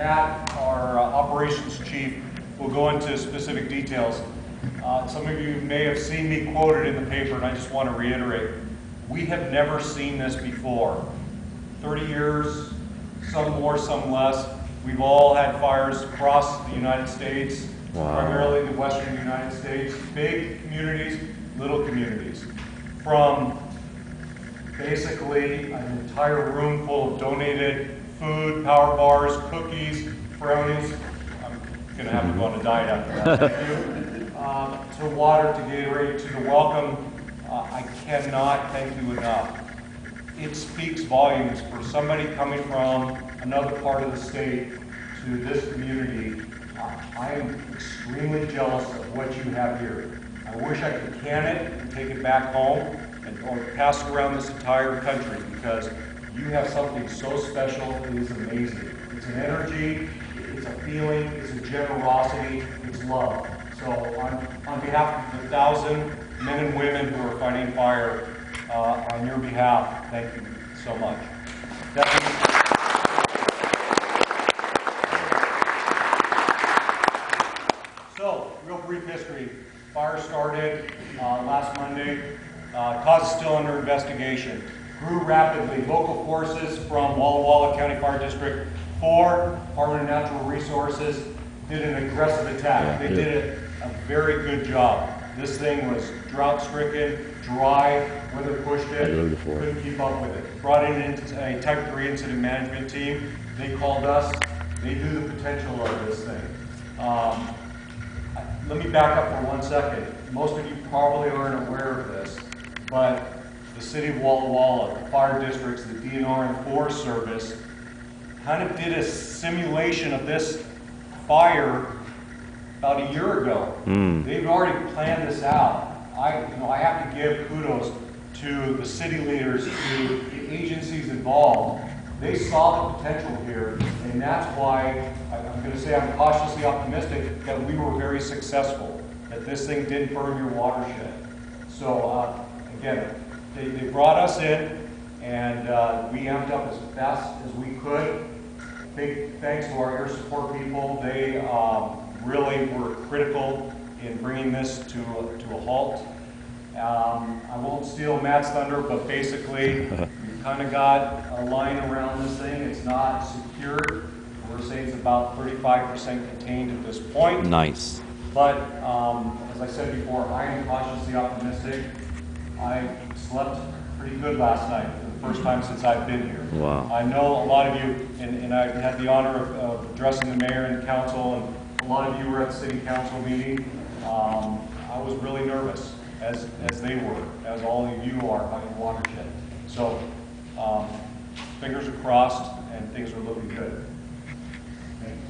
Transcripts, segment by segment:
Matt, our operations chief, will go into specific details. Some of you may have seen me quoted in the paper, and I just want to reiterate, we have never seen this before. 30 years, some more, some less. We've all had fires across the United States, primarily the western United States, big communities, little communities. From basically an entire room full of donated food, power bars, cookies, brownies. I'm going to have to go on a diet after that. Thank you. To water, to Gatorade, to the welcome. I cannot thank you enough. It speaks volumes for somebody coming from another part of the state to this community. I am extremely jealous of what you have here. I wish I could can it and take it back home or pass it around this entire country, because you have something so special. It is amazing. It's an energy, it's a feeling, it's a generosity, it's love. So on behalf of the 1,000 men and women who are fighting fire, on your behalf, thank you so much. So, real brief history. Fire started last Monday. Cause is still under investigation. Grew rapidly. Local forces from Walla Walla County Fire District 4, Department of Natural Resources, did an aggressive attack. They did a very good job. This thing was drought-stricken, dry, weather pushed it, couldn't keep up with it. Brought in a Type 3 incident management team. They called us. They knew the potential of this thing. Let me back up for 1 second. Most of you probably aren't aware of this, but the city of Walla Walla, the fire districts, the DNR and Forest Service kind of did a simulation of this fire about a year ago. They've already planned this out. I have to give kudos to the city leaders, to the agencies involved. They saw the potential here, and that's why I'm going to say I'm cautiously optimistic that we were very successful, that this thing didn't burn your watershed. So again, they brought us in, and we amped up as fast as we could. Big thanks to our air support people. They really were critical in bringing this to a halt. I won't steal Matt's thunder, but basically, we kind of got a line around this thing. It's not secured. We're saying it's about 35% contained at this point. Nice. But as I said before, I am cautiously optimistic. I slept pretty good last night for the first time since I've been here. Wow. I know a lot of you, and I had the honor of addressing the mayor and council, and a lot of you were at the city council meeting. I was really nervous, as they were, as all of you are on your watershed. So fingers are crossed, and things are looking good. Thank you.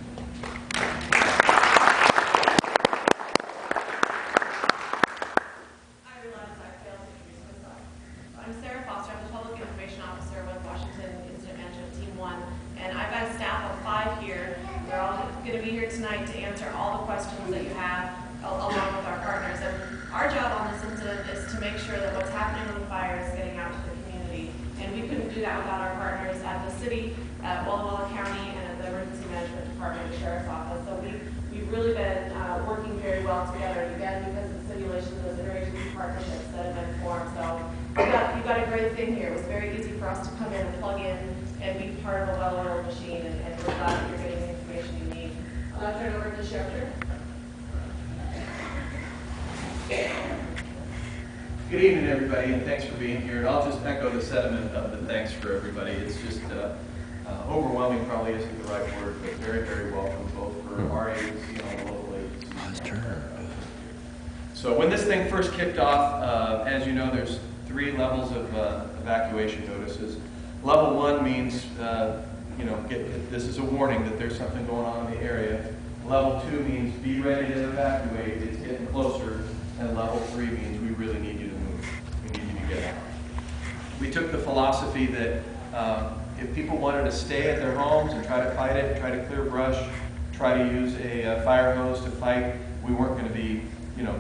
I'm Sarah Foster. I'm the Public Information Officer with Washington Incident Management Team 1, and I've got a staff of 5 here. They're all going to be here tonight to answer all the questions that you have, along with our partners. And our job on this incident is to make sure that what's happening on the fire is getting out to the community. And we couldn't do that without our partners at the city, at Walla Walla County, and at the Emergency Management Department, the Sheriff's Office. So we've really been working very well together, again, because of the simulation of those interagency partnerships that have been formed. So you've got a great thing here. It was very easy for us to come in and plug in and be part of a well-oiled machine, and we're glad that you're getting the information you need. I'll now turn it over to the Sheriff. Good evening, everybody, and thanks for being here. And I'll just echo the sentiment of the thanks for everybody. It's just overwhelming probably isn't the right word, but very, very welcome, both for our agency and all the local agencies. So when this thing first kicked off, as you know, there's 3 levels of evacuation notices. Level 1 means, this is a warning that there's something going on in the area. Level 2 means be ready to evacuate, it's getting closer. And level 3 means we really need you to move. We need you to get out. We took the philosophy that if people wanted to stay at their homes and try to fight it, try to clear brush, try to use a fire hose to fight, we weren't going to be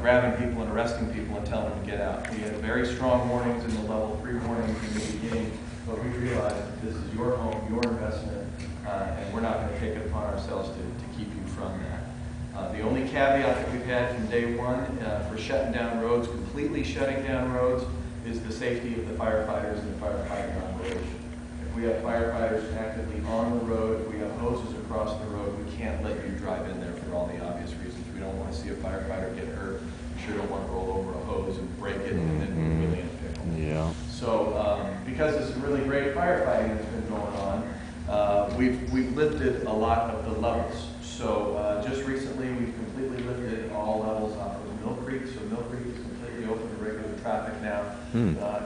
grabbing people and arresting people and telling them to get out. We had very strong warnings in the level 3 warnings in the beginning, but we realized that this is your home, your investment, and we're not going to take it upon ourselves to keep you from that. The only caveat that we've had from day one for shutting down roads, completely shutting down roads, is the safety of the firefighters and the firefighting operation. If we have firefighters actively on the road, if we have hoses across the road, we can't let you drive in there for all the obvious reasons. We don't want to see a firefighter get hurt. We sure don't want to roll over a hose and break it and then we're really in a pickle. Yeah. So because of some really great firefighting that's been going on, we've lifted a lot of the levels. So just recently we've completely lifted all levels off of Mill Creek. So Mill Creek is completely open to regular traffic now.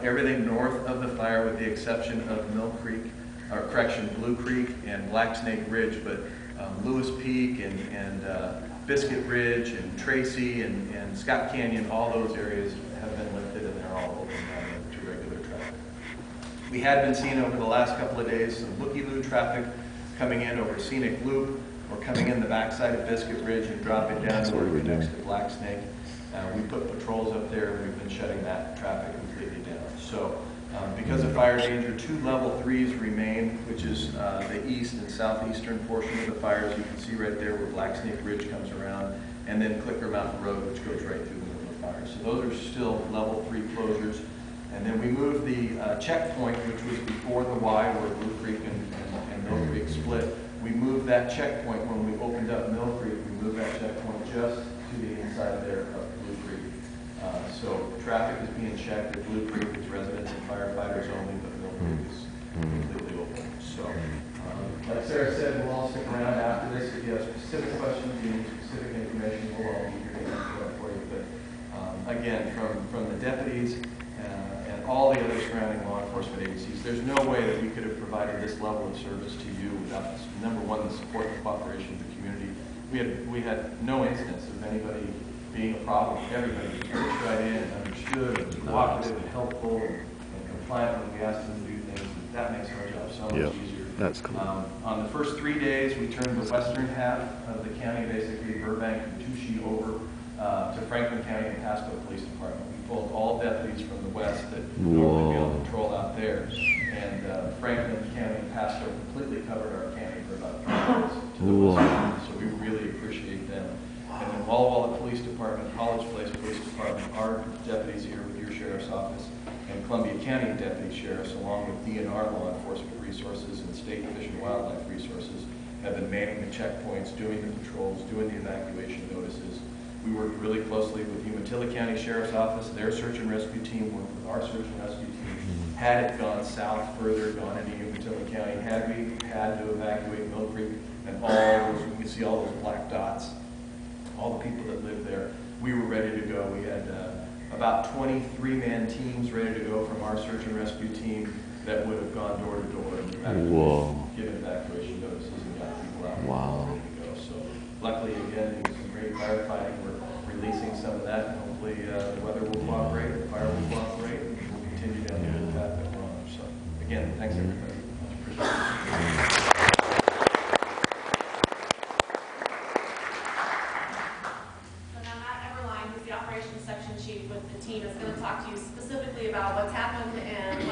Everything north of the fire, with the exception of Mill Creek, or correction, Blue Creek and Black Snake Ridge, but Lewis Peak and Biscuit Ridge and Tracy and Scott Canyon, all those areas have been lifted and they're all open now to regular traffic. We had been seeing over the last couple of days some looky-loo traffic coming in over Scenic Loop or coming in the backside of Biscuit Ridge and dropping down to where it connects to Black Snake. We put patrols up there and we've been shutting that traffic completely down. So because of fire danger, 2 level 3s remain, which is the east and southeastern portion of the fires. You can see right there where Black Snake Ridge comes around, and then Clicker Mountain Road, which goes right through the middle of the fire. So those are still level 3 closures. And then we moved the checkpoint, which was before the Y, where Blue Creek and Mill Creek split. We moved that checkpoint when we opened up Mill Creek. We moved that checkpoint just to the inside there of Blue Creek. So traffic is being checked at Blue Creek. It's residents and firefighters only, but Mill Creek is completely open. So like Sarah said, we'll all stick around after this. If you have specific questions, you need specific information, we'll all be here to answer that for you. But again, from the deputies and all the other surrounding law enforcement agencies, there's no way that we could have provided this level of service to you without, number one, the support and cooperation of the community. We had no instance of anybody being a problem. Everybody was right in and understood and was cooperative and helpful and compliant when we asked them to do things. And that makes our job so much easier. That's cool. On the first 3 days, we turned the western half of the county, basically Burbank and Touchy, over to Franklin County and Pasco Police Department. We pulled all deputies from the west that normally be on patrol out there. And Franklin County and Pasco completely covered our county for about 3 days to the west. So we really appreciate them. And then Walla Walla Police Department, College Place Police Department, our deputies here with your sheriff's office, and Columbia County deputy sheriffs, along with DNR law enforcement resources and state fish and wildlife resources, have been manning the checkpoints, doing the patrols, doing the evacuation notices. We worked really closely with the Umatilla County Sheriff's Office. Their search and rescue team worked with our search and rescue team. Had it gone south further, gone into Umatilla County, had we had to evacuate Mill Creek and all those, you can see all those black dots, all the people that live there, we were ready to go. We had about 23-man teams ready to go from our search and rescue team that would have gone door to door and given evacuation notices and got people out ready to go. So luckily, again, it was some great firefighting. We're releasing some of that, and hopefully the weather will cooperate, the fire will cooperate, and we'll continue down the path that we're on. So again, thanks everybody. Much appreciated. With the team is going to talk to you specifically about what's happened and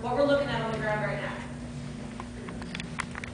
what we're looking at on the ground right now.